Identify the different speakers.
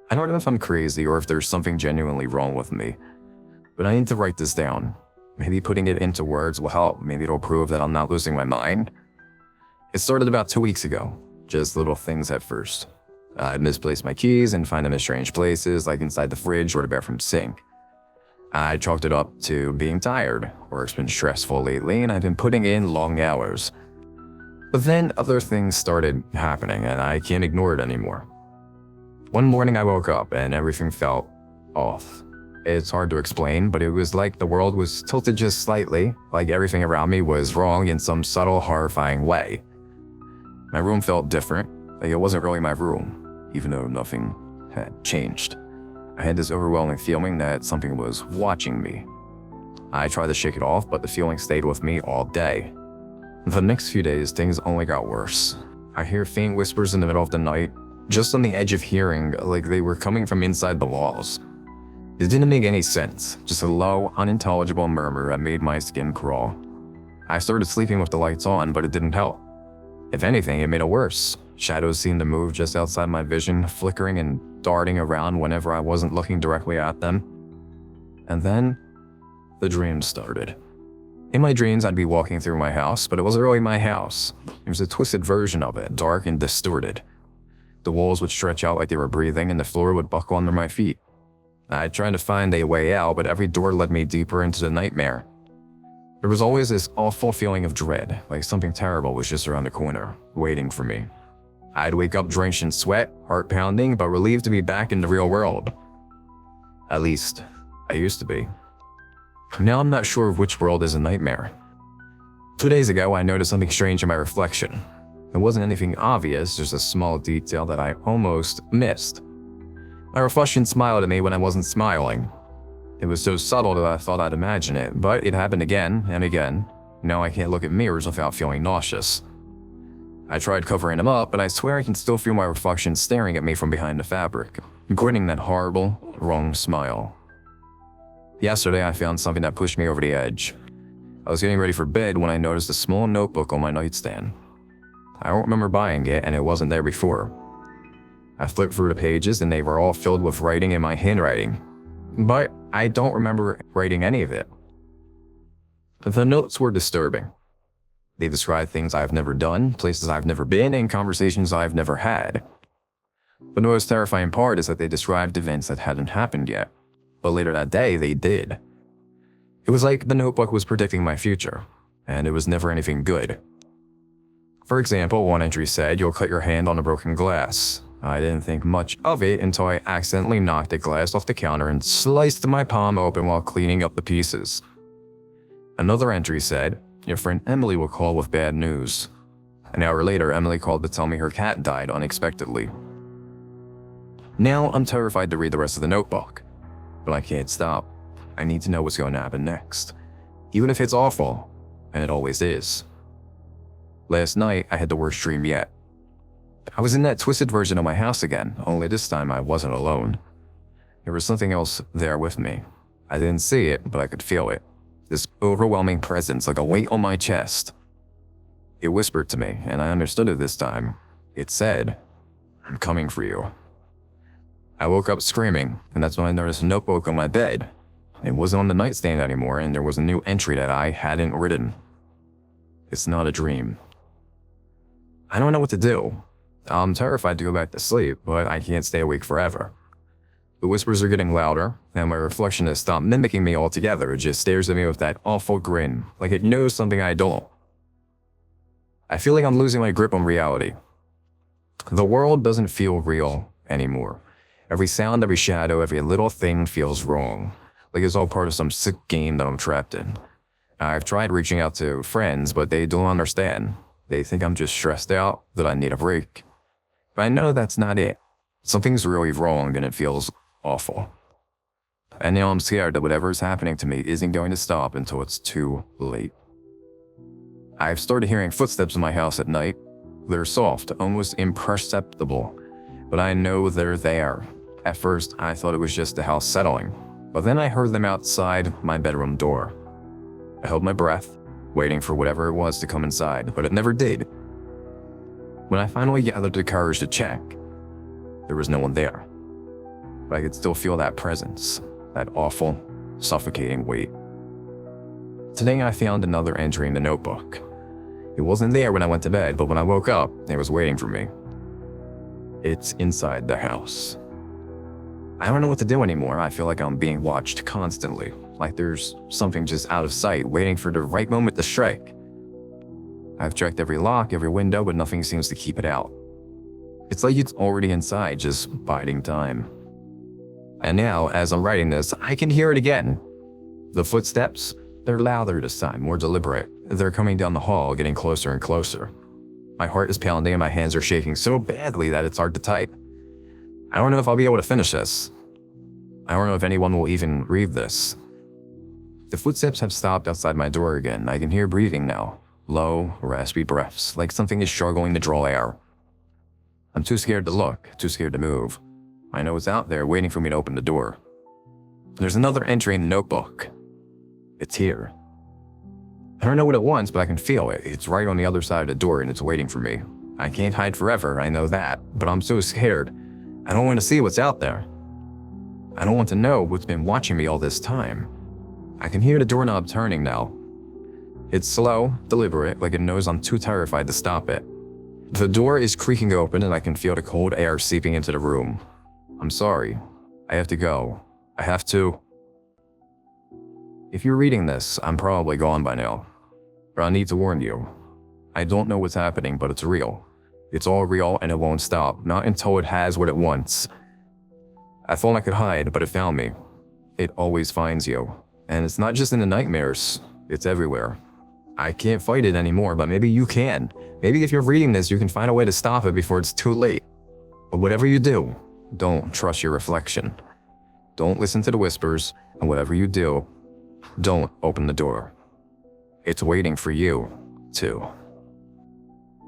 Speaker 1: I don't know if I'm crazy or if there's something genuinely wrong with me, but I need to write this down. Maybe putting it into words will help. Maybe it'll prove that I'm not losing my mind. It started about 2 weeks ago. Just little things at first. I'd misplace my keys and find them in strange places, like inside the fridge or the bathroom sink. I chalked it up to being tired. Work's been stressful lately, and I've been putting in long hours. But then other things started happening, and I can't ignore it anymore. One morning I woke up, and everything felt off. It's hard to explain, but it was like the world was tilted just slightly, like everything around me was wrong in some subtle, horrifying way. My room felt different, like it wasn't really my room, even though nothing had changed. I had this overwhelming feeling that something was watching me. I tried to shake it off, but the feeling stayed with me all day. The next few days, things only got worse. I hear faint whispers in the middle of the night, just on the edge of hearing, like they were coming from inside the walls. It didn't make any sense, just a low, unintelligible murmur that made my skin crawl. I started sleeping with the lights on, but it didn't help. If anything, it made it worse. Shadows seemed to move just outside my vision, flickering and darting around whenever I wasn't looking directly at them. And then, the dreams started. In my dreams, I'd be walking through my house, but it wasn't really my house. It was a twisted version of it, dark and distorted. The walls would stretch out like they were breathing, and the floor would buckle under my feet. I tried to find a way out, but every door led me deeper into the nightmare. There was always this awful feeling of dread, like something terrible was just around the corner, waiting for me. I'd wake up drenched in sweat, heart pounding, but relieved to be back in the real world. At least, I used to be. Now I'm not sure which world is a nightmare. 2 days ago, I noticed something strange in my reflection. It wasn't anything obvious, just a small detail that I almost missed. My reflection smiled at me when I wasn't smiling. It was so subtle that I thought I'd imagine it, but it happened again and again. Now I can't look at mirrors without feeling nauseous. I tried covering them up, but I swear I can still feel my reflection staring at me from behind the fabric, grinning that horrible, wrong smile. Yesterday, I found something that pushed me over the edge. I was getting ready for bed when I noticed a small notebook on my nightstand. I don't remember buying it, and it wasn't there before. I flipped through the pages, and they were all filled with writing in my handwriting. But I don't remember writing any of it. The notes were disturbing. They described things I've never done, places I've never been, and conversations I've never had. The most terrifying part is that they described events that hadn't happened yet, but later that day they did. It was like the notebook was predicting my future, and it was never anything good. For example, one entry said, "You'll cut your hand on a broken glass." I didn't think much of it until I accidentally knocked a glass off the counter and sliced my palm open while cleaning up the pieces. Another entry said, "Your friend Emily will call with bad news." An hour later, Emily called to tell me her cat died unexpectedly. Now I'm terrified to read the rest of the notebook, but I can't stop. I need to know what's going to happen next, even if it's awful, and it always is. Last night, I had the worst dream yet. I was in that twisted version of my house again, only this time I wasn't alone. There was something else there with me. I didn't see it, but I could feel it. This overwhelming presence, like a weight on my chest. It whispered to me, and I understood it this time. It said, "I'm coming for you." I woke up screaming, and that's when I noticed a notebook on my bed. It wasn't on the nightstand anymore, and there was a new entry that I hadn't written. It's not a dream. I don't know what to do. I'm terrified to go back to sleep, but I can't stay awake forever. The whispers are getting louder, and my reflection has stopped mimicking me altogether. It just stares at me with that awful grin, like it knows something I don't. I feel like I'm losing my grip on reality. The world doesn't feel real anymore. Every sound, every shadow, every little thing feels wrong, like it's all part of some sick game that I'm trapped in. I've tried reaching out to friends, but they don't understand. They think I'm just stressed out, that I need a break. But I know that's not it. Something's really wrong and it feels awful. And now I'm scared that whatever is happening to me isn't going to stop until it's too late. I've started hearing footsteps in my house at night. They're soft, almost imperceptible, but I know they're there. At first, I thought it was just the house settling, but then I heard them outside my bedroom door. I held my breath, waiting for whatever it was to come inside, but it never did. When I finally gathered the courage to check, there was no one there. but I could still feel that presence, that awful, suffocating weight. Today I found another entry in the notebook. It wasn't there when I went to bed, but when I woke up, it was waiting for me. It's inside the house. I don't know what to do anymore. I feel like I'm being watched constantly, like there's something just out of sight, waiting for the right moment to strike. I've checked every lock, every window, but nothing seems to keep it out. It's like it's already inside, just biding time. And now, as I'm writing this, I can hear it again. The footsteps, they're louder this time, more deliberate. They're coming down the hall, getting closer and closer. My heart is pounding and my hands are shaking so badly that it's hard to type. I don't know if I'll be able to finish this. I don't know if anyone will even read this. The footsteps have stopped outside my door again. I can hear breathing now. Low, raspy breaths, like something is struggling to draw air. I'm too scared to look, too scared to move. I know it's out there waiting for me to open the door. There's another entry in the notebook. It's here. I don't know what it wants, but I can feel it. It's right on the other side of the door and it's waiting for me. I can't hide forever, I know that, but I'm so scared. I don't want to see what's out there. I don't want to know what's been watching me all this time. I can hear the doorknob turning now. It's slow, deliberate, like it knows I'm too terrified to stop it. The door is creaking open and I can feel the cold air seeping into the room. I'm sorry. I have to go. I have to. If you're reading this, I'm probably gone by now. But I need to warn you. I don't know what's happening, but it's real. It's all real and it won't stop, not until it has what it wants. I thought I could hide, but it found me. It always finds you. And it's not just in the nightmares, it's everywhere. I can't fight it anymore, but maybe you can. Maybe if you're reading this, you can find a way to stop it before it's too late. But whatever you do, don't trust your reflection. Don't listen to the whispers, and whatever you do, don't open the door. It's waiting for you, too.